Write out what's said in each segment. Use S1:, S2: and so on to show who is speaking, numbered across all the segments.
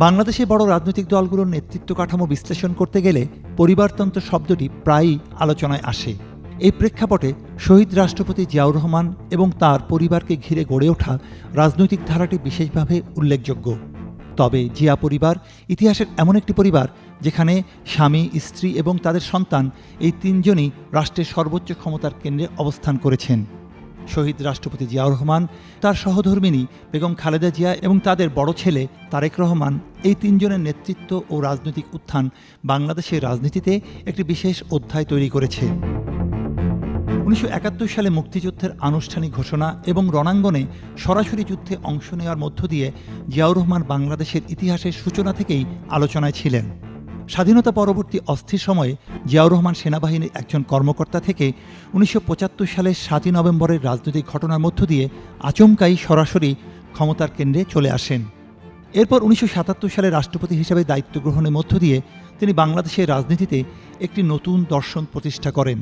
S1: বাংলাদেশে বড় রাজনৈতিক দলগুলোর নেতৃত্ব কাঠামো বিশ্লেষণ করতে গেলে পরিবারতন্ত্র শব্দটি প্রায়ই আলোচনায় আসে। এই প্রেক্ষাপটে শহীদ রাষ্ট্রপতি জিয়াউর রহমান এবং তার পরিবারকে ঘিরে গড়ে ওঠা রাজনৈতিক ধারাটি বিশেষভাবে উল্লেখযোগ্য। তবে জিয়া পরিবার ইতিহাসের এমন একটি পরিবার যেখানে স্বামী, স্ত্রী এবং তাদের সন্তান এই তিনজনই রাষ্ট্রের সর্বোচ্চ ক্ষমতার কেন্দ্রে অবস্থান করেছেন। শহীদ রাষ্ট্রপতি জিয়াউর রহমান, তার সহধর্মিণী বেগম খালেদা জিয়া এবং তাদের বড় ছেলে তারেক রহমান, এই তিনজনের নেতৃত্ব ও রাজনৈতিক উত্থান বাংলাদেশের রাজনীতিতে একটি বিশেষ অধ্যায় তৈরি করেছে। 1971 সালে মুক্তিযুদ্ধের আনুষ্ঠানিক ঘোষণা এবং রণাঙ্গনে সরাসরি যুদ্ধে অংশ নেওয়ার মধ্য দিয়ে জিয়াউর রহমান বাংলাদেশের ইতিহাসের সূচনা থেকেই আলোচনায় ছিলেন। স্বাধীনতা পরবর্তী অস্থির সময়ে জিয়াউর রহমান সেনাবাহিনীর একজন কর্মকর্তা থেকে 1975 সালের 7 নভেম্বরের রাজনৈতিক ঘটনার মধ্য দিয়ে আচমকাই সরাসরি ক্ষমতার কেন্দ্রে চলে আসেন। এরপর 1977 সালে রাষ্ট্রপতি হিসেবে দায়িত্ব গ্রহণের মধ্য দিয়ে তিনি বাংলাদেশের রাজনীতিতে একটি নতুন দর্শন প্রতিষ্ঠা করেন।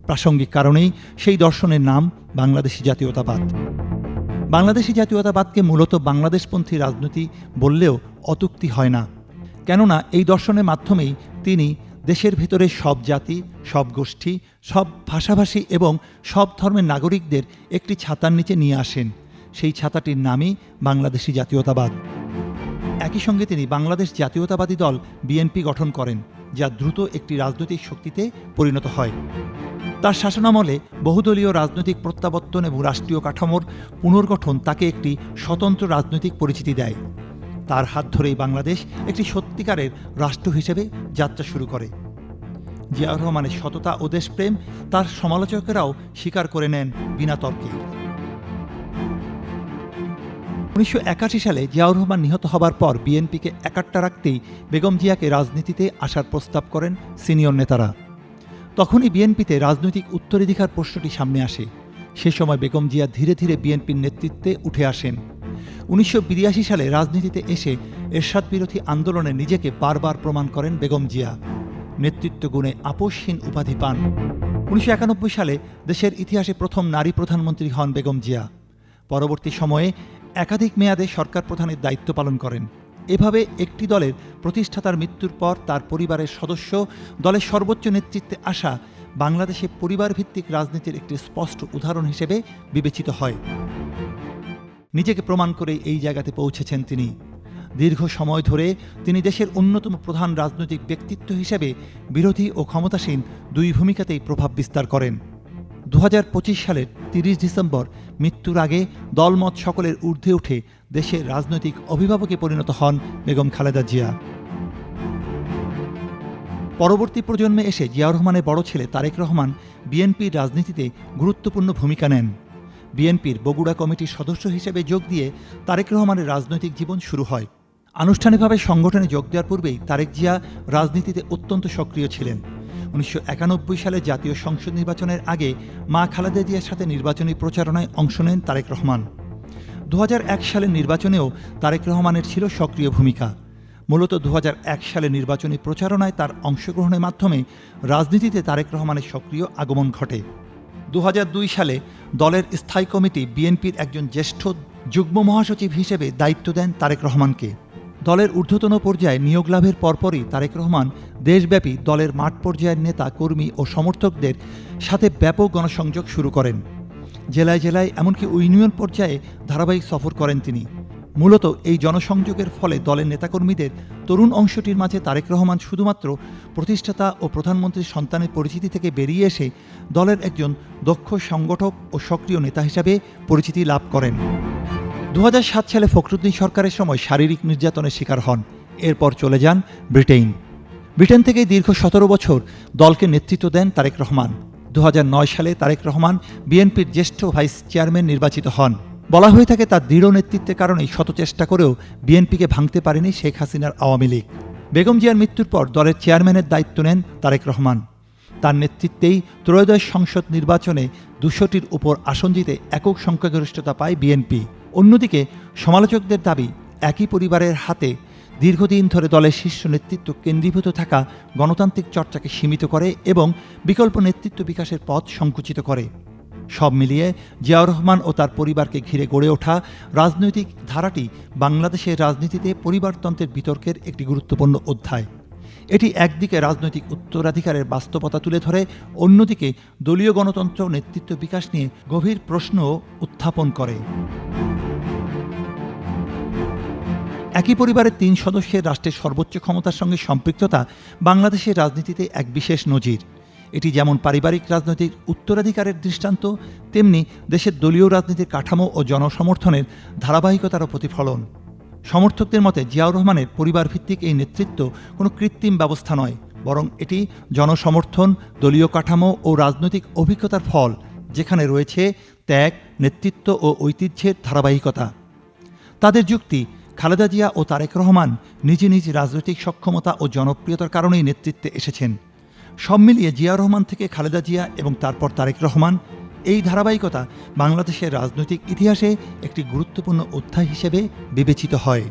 S1: প্রাসঙ্গিক কারণেই সেই দর্শনের নাম বাংলাদেশী জাতীয়তাবাদ। বাংলাদেশী জাতীয়তাবাদকে মূলত বাংলাদেশপন্থী রাজনীতি বললেও অত্যুক্তি হয় না, কেননা এই দর্শনের মাধ্যমেই তিনি দেশের ভেতরে সব জাতি, সব গোষ্ঠী, সব ভাষাভাষী এবং সব ধর্মের নাগরিকদের একটি ছাতার নিচে নিয়ে আসেন। সেই ছাতাটির নামই বাংলাদেশী জাতীয়তাবাদ। একই সঙ্গে তিনি বাংলাদেশ জাতীয়তাবাদী দল বিএনপি গঠন করেন, যা দ্রুত একটি রাজনৈতিক শক্তিতে পরিণত হয়। তার শাসনামলে বহুদলীয় রাজনৈতিক প্রত্যাবর্তন এবং রাষ্ট্রীয় কাঠামোর পুনর্গঠন তাকে একটি স্বতন্ত্র রাজনৈতিক পরিচিতি দেয়। তার হাত ধরেই বাংলাদেশ একটি সত্যিকারের রাষ্ট্র হিসেবে যাত্রা শুরু করে। জিয়াউর রহমানের সততা ও দেশপ্রেম তার সমালোচকেরাও স্বীকার করে নেন বিনা তর্কে। 1981 সালে জিয়াউর রহমান নিহত হবার পর বিএনপিকে একাট্টা রাখতেই বেগম জিয়াকে রাজনীতিতে আসার প্রস্তাব করেন সিনিয়র নেতারা। তখনই বিএনপিতে রাজনৈতিক উত্তরাধিকার প্রশ্নটি সামনে আসে। সে সময় বেগম জিয়া ধীরে ধীরে বিএনপির নেতৃত্বে উঠে আসেন। 1982 সালে রাজনীতিতে এসে এরশাদ বিরোধী আন্দোলনে নিজেকে বারবার প্রমাণ করেন বেগম জিয়া। নেতৃত্ব গুণে আপোষহীন উপাধি পান। 1991 সালে দেশের ইতিহাসে প্রথম নারী প্রধানমন্ত্রী হন বেগম জিয়া। পরবর্তী সময়ে একাধিক মেয়াদে সরকার প্রধানের দায়িত্ব পালন করেন। এভাবে একটি দলের প্রতিষ্ঠাতার মৃত্যুর পর তার পরিবারের সদস্য দলের সর্বোচ্চ নেতৃত্বে আসা বাংলাদেশে পরিবারভিত্তিক রাজনীতির একটি স্পষ্ট উদাহরণ হিসেবে বিবেচিত হয়। নিজেকে প্রমাণ করে এই জায়গাতে পৌঁছেছেন তিনি। দীর্ঘ সময় ধরে তিনি দেশের অন্যতম প্রধান রাজনৈতিক ব্যক্তিত্ব হিসেবে বিরোধী ও ক্ষমতাসীন দুই ভূমিকাতেই প্রভাব বিস্তার করেন। 2025 সালের 30 ডিসেম্বর মৃত্যুর আগে দলমত সকলের ঊর্ধ্বে উঠে দেশের রাজনৈতিক অভিভাবকে পরিণত হন বেগম খালেদা জিয়া। পরবর্তী প্রজন্মে এসে জিয়াউর রহমানের বড় ছেলে তারেক রহমান বিএনপির রাজনীতিতে গুরুত্বপূর্ণ ভূমিকা নেন। বিএনপির বগুড়া কমিটির সদস্য হিসেবে যোগ দিয়ে তারেক রহমানের রাজনৈতিক জীবন শুরু হয়। আনুষ্ঠানিকভাবে সংগঠনে যোগ দেওয়ার পূর্বেই তারেক জিয়া রাজনীতিতে অত্যন্ত সক্রিয় ছিলেন। 1991 সালে জাতীয় সংসদ নির্বাচনের আগে মা খালেদা জিয়ার সাথে নির্বাচনী প্রচারণায় অংশ নেন তারেক রহমান। 2001 সালের নির্বাচনেও তারেক রহমানের ছিল সক্রিয় ভূমিকা। মূলত 2001 সালে নির্বাচনী প্রচারণায় তার অংশগ্রহণের মাধ্যমে রাজনীতিতে তারেক রহমানের সক্রিয় আগমন ঘটে। 2002 সালে দলের স্থায়ী কমিটি বিএনপির একজন জ্যেষ্ঠ যুগ্ম মহাসচিব হিসেবে দায়িত্ব দেন তারেক রহমানকে। দলের ঊর্ধ্বতন পর্যায়ে নিয়োগ লাভের পরপরই তারেক রহমান দেশব্যাপী দলের মাঠ পর্যায়ের নেতা, কর্মী ও সমর্থকদের সাথে ব্যাপক গণসংযোগ শুরু করেন। জেলায় জেলায় এমনকি ইউনিয়ন পর্যায়ে ধারাবাহিক সফর করেন তিনি। মূলত এই জনসংযোগের ফলে দলের নেতাকর্মীদের তরুণ অংশটির মাঝে তারেক রহমান শুধুমাত্র প্রতিষ্ঠাতা ও প্রধানমন্ত্রীর সন্তানের পরিচিতি থেকে বেরিয়ে এসে দলের একজন দক্ষ সংগঠক ও সক্রিয় নেতা হিসাবে পরিচিতি লাভ করেন। 2007 সালে ফখরুদ্দিন সরকারের সময় শারীরিক নির্যাতনের শিকার হন। এরপর চলে যান ব্রিটেন থেকে দীর্ঘ 17 বছর দলকে নেতৃত্ব দেন তারেক রহমান। 2009 সালে তারেক রহমান বিএনপির জ্যেষ্ঠ ভাইস চেয়ারম্যান নির্বাচিত হন। বলা হয়ে থাকে তার দৃঢ় নেতৃত্বের কারণেই শত চেষ্টা করেও বিএনপিকে ভাঙতে পারেনি শেখ হাসিনার আওয়ামী লীগ। বেগম জিয়ার মৃত্যুর পর দলের চেয়ারম্যানের দায়িত্ব নেন তারেক রহমান। তার নেতৃত্বেই ত্রয়োদশ সংসদ নির্বাচনে 200টির উপর আসন জিতে একক সংখ্যাগরিষ্ঠতা পায় বিএনপি। অন্যদিকে সমালোচকদের দাবি, একই পরিবারের হাতে দীর্ঘদিন ধরে দলের শীর্ষ নেতৃত্ব কেন্দ্রীভূত থাকা গণতান্ত্রিক চর্চাকে সীমিত করে এবং বিকল্প নেতৃত্ব বিকাশের পথ সংকুচিত করে। সব মিলিয়ে জিয়াউর রহমান ও তার পরিবারকে ঘিরে গড়ে ওঠা রাজনৈতিক ধারাটি বাংলাদেশের রাজনীতিতে পরিবারতন্ত্রের বিতর্কের একটি গুরুত্বপূর্ণ অধ্যায়। এটি একদিকে রাজনৈতিক উত্তরাধিকারের বাস্তবতা তুলে ধরে, অন্যদিকে দলীয় গণতন্ত্র নেতৃত্ব বিকাশ নিয়ে গভীর প্রশ্ন উত্থাপন করে। একই পরিবারের ৩ সদস্যের রাষ্ট্রের সর্বোচ্চ ক্ষমতার সঙ্গে সম্পৃক্ততা বাংলাদেশের রাজনীতিতে এক বিশেষ নজির। এটি যেমন পারিবারিক রাজনৈতিক উত্তরাধিকারের দৃষ্টান্ত, তেমনি দেশের দলীয় রাজনীতির কাঠামো ও জনসমর্থনের ধারাবাহিকতারও প্রতিফলন। সমর্থকদের মতে জিয়াউর রহমানের পরিবারভিত্তিক এই নেতৃত্ব কোনো কৃত্রিম ব্যবস্থা নয়, বরং এটি জনসমর্থন, দলীয় কাঠামো ও রাজনৈতিক অভিজ্ঞতার ফল, যেখানে রয়েছে ত্যাগ, নেতৃত্ব ও ঐতিহ্যের ধারাবাহিকতা। তাদের যুক্তি, খালেদা জিয়া ও তারেক রহমান নিজ নিজ রাজনৈতিক সক্ষমতা ও জনপ্রিয়তার কারণেই নেতৃত্বে এসেছেন। সব মিলিয়ে জিয়াউর রহমান থেকে খালেদা জিয়া এবং তারপর তারেক রহমান, এই ধারাবাহিকতা বাংলাদেশের রাজনৈতিক ইতিহাসে একটি গুরুত্বপূর্ণ অধ্যায় হিসেবে বিবেচিত হয়।